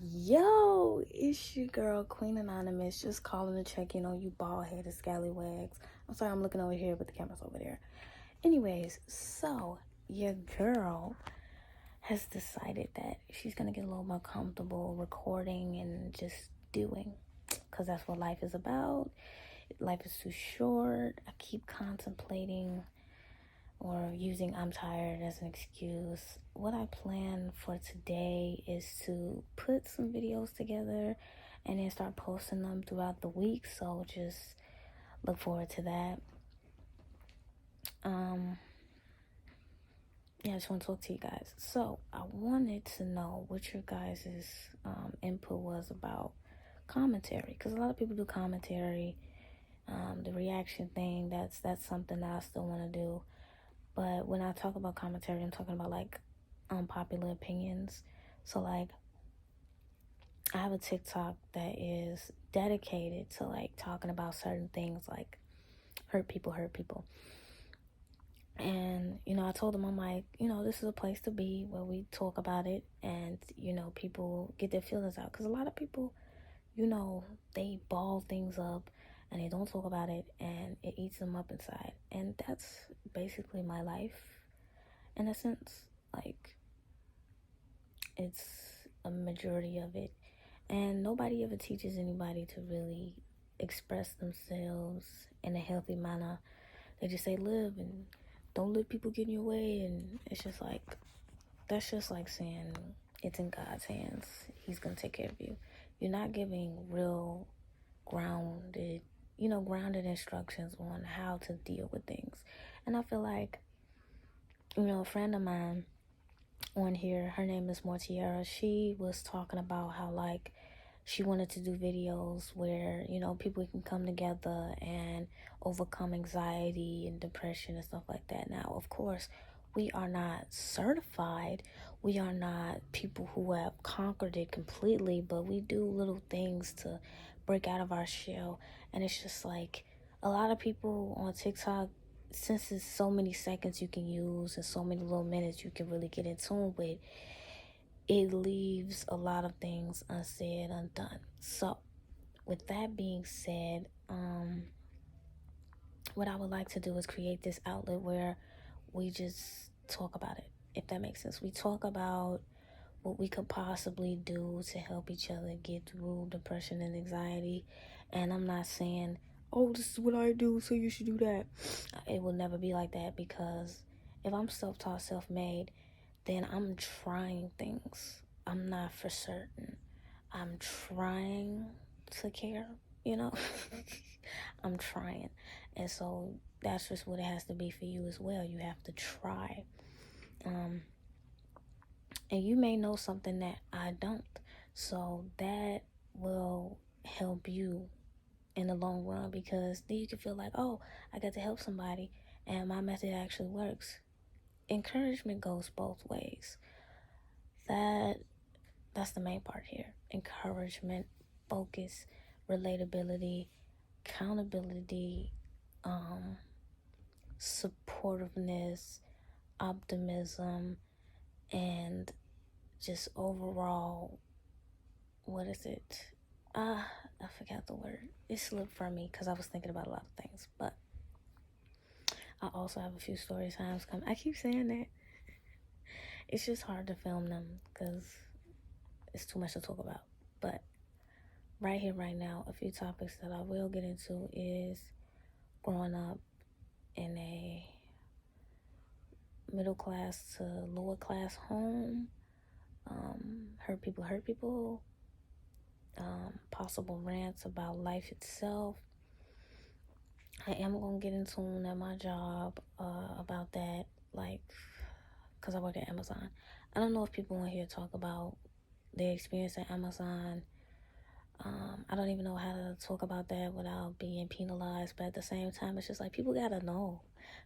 Yo, it's your girl, Queen Anonymous, just calling to check in on you bald-headed scallywags. I'm sorry, I'm looking over here, but the camera's over there. Anyways, so your girl has decided that she's gonna get a little more comfortable recording and just doing, because that's what life is about. Life is too short. I keep contemplating or using I'm tired as an excuse. What I plan for today is to put some videos together and then start posting them throughout the week. So just look forward to that. Yeah, I just want to talk to you guys. So I wanted to know what your guys' input was about commentary, because a lot of people do commentary. The reaction thing, that's something that I still want to do. But when I talk about commentary, I'm talking about like unpopular opinions. So like I have a TikTok that is dedicated to like talking about certain things like hurt people. And, I told them, I'm like, this is a place to be where we talk about it and, people get their feelings out. Because a lot of people, they ball things up and they don't talk about it and it eats them up inside. And that's basically my life in a sense. Like, it's a majority of it. And nobody ever teaches anybody to really express themselves in a healthy manner. They just say live and don't let people get in your way. And it's just like, that's just like saying it's in God's hands. He's going to take care of you. You're not giving real grounded instructions on how to deal with things. And I feel like, a friend of mine on here, her name is Mortiera, she was talking about how like she wanted to do videos where people can come together and overcome anxiety and depression and stuff like that. Now of course we are not certified, we are not people who have conquered it completely, but we do little things to break out of our shell. And it's just like a lot of people on TikTok, since it's so many seconds you can use and so many little minutes you can really get in tune with, it leaves a lot of things unsaid, undone. So with that being said, what I would like to do is create this outlet where we just talk about it, if that makes sense. We talk about what we could possibly do to help each other get through depression and anxiety. And I'm not saying, oh, this is what I do, so you should do that. It will never be like that, because if I'm self-taught, self-made, then I'm trying things. I'm not for certain. I'm trying to care, you know? I'm trying. And so that's just what it has to be for you as well. You have to try. And you may know something that I don't. So that will help you in the long run, because then you can feel like, oh, I got to help somebody and my method actually works. Encouragement goes both ways. That's the main part here. Encouragement, focus, relatability, accountability, supportiveness, optimism, and just overall, what is it? I forgot the word. It slipped from me because I was thinking about a lot of things. But I also have a few story times coming. I keep saying that. It's just hard to film them because it's too much to talk about. But right here, right now, a few topics that I will get into is growing up in a middle class to lower class home. Hurt people. Possible rants about life itself. I am going to get into one at my job about that, like, because I work at Amazon. I don't know if people want to hear talk about their experience at Amazon. I don't even know how to talk about that without being penalized, but at the same time, it's just like people gotta know.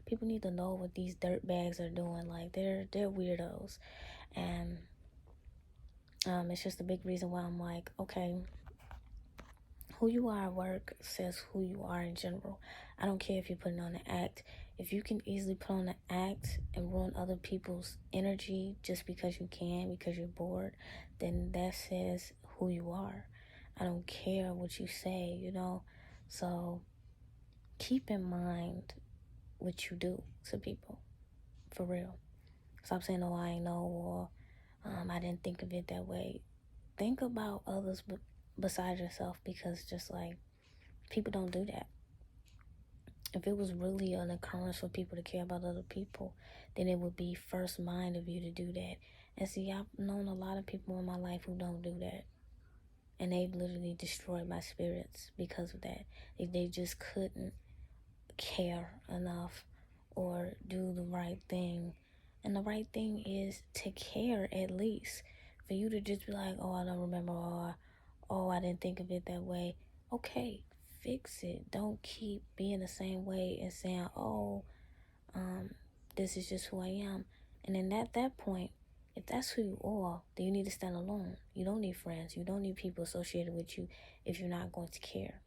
People need to know what these dirt bags are doing. Like, they're weirdos. And it's just a big reason why I'm like, okay, Who you are at work says who you are in general. I don't care if you're putting on an act. If you can easily put on an act and ruin other people's energy just because you can, because you're bored, then that says who you are. I don't care what you say, you know? So keep in mind what you do to people, for real. Stop saying, oh, I ain't know, or I didn't think of it that way. Think about others besides yourself, because just like people don't do that. If it was really an occurrence for people to care about other people, then it would be first mind of you to do that. And see, I've known a lot of people in my life who don't do that. And they've literally destroyed my spirits because of that. They just couldn't care enough or do the right thing. And the right thing is to care at least. For you to just be like, oh, I don't remember, or oh, I didn't think of it that way. Okay, fix it. Don't keep being the same way and saying, oh, um, this is just who I am. And then at that point, if that's who you are, then you need to stand alone. You don't need friends. You don't need people associated with you if you're not going to care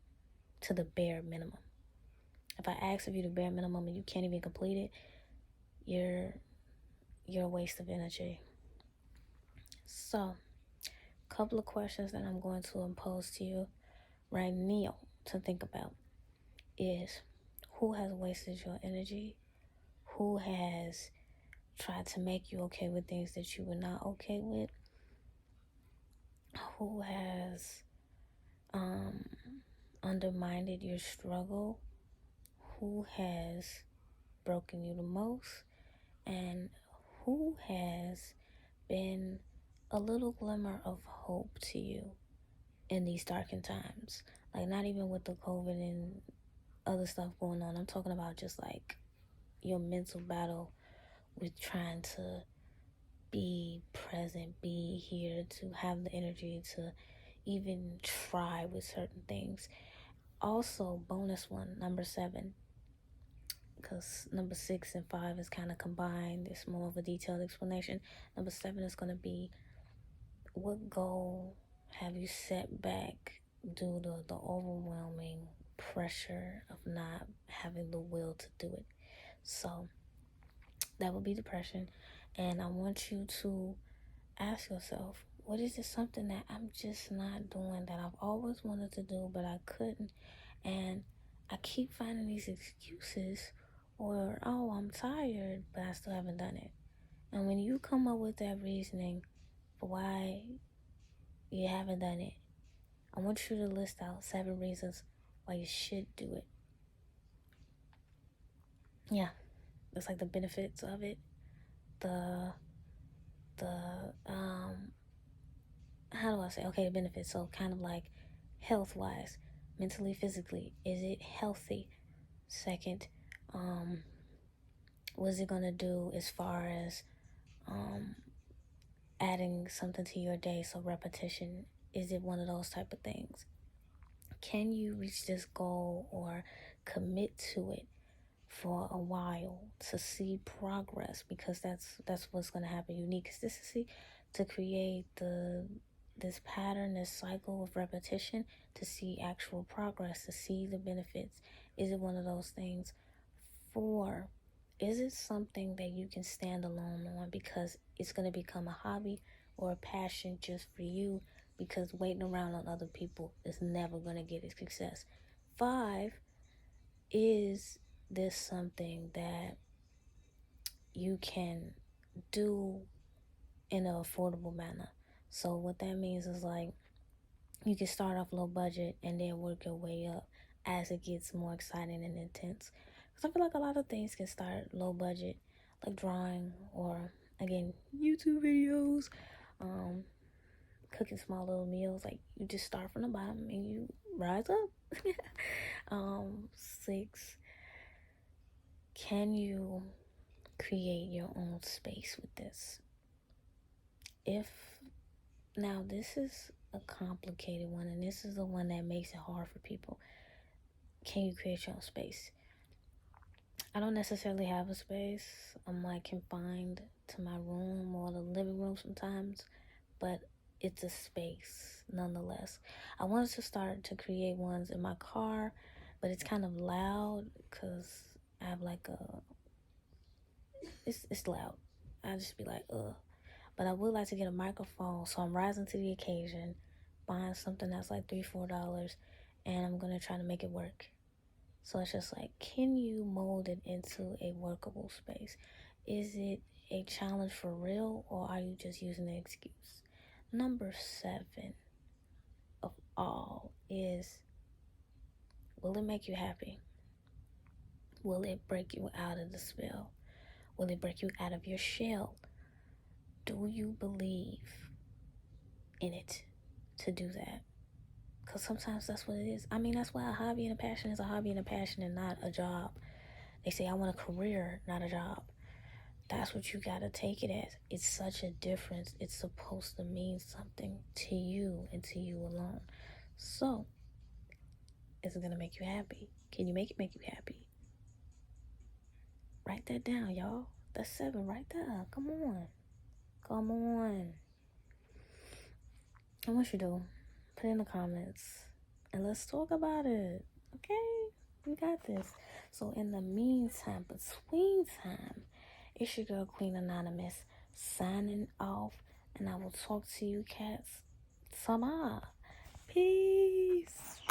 to the bare minimum. If I ask of you the bare minimum and you can't even complete it, you're a waste of energy. So, couple of questions that I'm going to impose to you right now to think about is, who has wasted your energy? Who has tried to make you okay with things that you were not okay with? Who has undermined your struggle? Who has broken you the most? And who has been a little glimmer of hope to you in these darkened times? Like, not even with the COVID and other stuff going on. I'm talking about just like your mental battle with trying to be present, be here, to have the energy to even try with certain things. Also, bonus one, number 7, because number 6 and 5 is kind of combined. It's more of a detailed explanation. Number 7 is going to be, what goal have you set back due to the overwhelming pressure of not having the will to do it? So that would be depression. And I want you to ask yourself, what is it, something that I'm just not doing that I've always wanted to do but I couldn't, and I keep finding these excuses, or oh, I'm tired but I still haven't done it. And when you come up with that reasoning for why you haven't done it, I want you to list out 7 reasons why you should do it. Yeah, that's like the benefits of it. The how do I say? Okay, the benefits. So kind of like health wise, mentally, physically, is it healthy? Second, what is it gonna do as far as adding something to your day? So repetition, is it one of those type of things? Can you reach this goal or commit to it for a while to see progress? Because that's what's going to happen. You need consistency to create this pattern, this cycle of repetition, to see actual progress, to see the benefits. Is it one of those things? 4, is it something that you can stand alone on, because it's going to become a hobby or a passion just for you, because waiting around on other people is never going to get a success? 5, is this something that you can do in an affordable manner? So what that means is, like, you can start off low budget and then work your way up as it gets more exciting and intense. Because I feel like a lot of things can start low budget, like drawing, or again, YouTube videos, cooking small little meals. Like, you just start from the bottom and you rise up. 6, can you create your own space with this? If Now, this is a complicated one, and this is the one that makes it hard for people. Can you create your own space? I don't necessarily have a space. I'm like confined to my room or the living room sometimes, but it's a space nonetheless. I wanted to start to create ones in my car, but it's kind of loud because I have like a, it's loud. I just be like, ugh. But I would like to get a microphone, so I'm rising to the occasion, buying something that's like $3-4, and I'm gonna try to make it work. So it's just like, can you mold it into a workable space? Is it a challenge for real, or are you just using an excuse? Number 7 of all is, will it make you happy? Will it break you out of the spell? Will it break you out of your shell? Do you believe in it to do that? Because sometimes that's what it is. I mean, that's why a hobby and a passion is a hobby and a passion and not a job. They say, I want a career, not a job. That's what you gotta take it as. It's such a difference. It's supposed to mean something to you and to you alone. So, is it gonna make you happy? Can you make it make you happy? Write that down, y'all. That's 7 right there. Come on. Come on. I want you to put it in the comments and let's talk about it. Okay? We got this. So in the meantime, between time, it's your girl Queen Anonymous signing off, and I will talk to you cats tomorrow. Peace.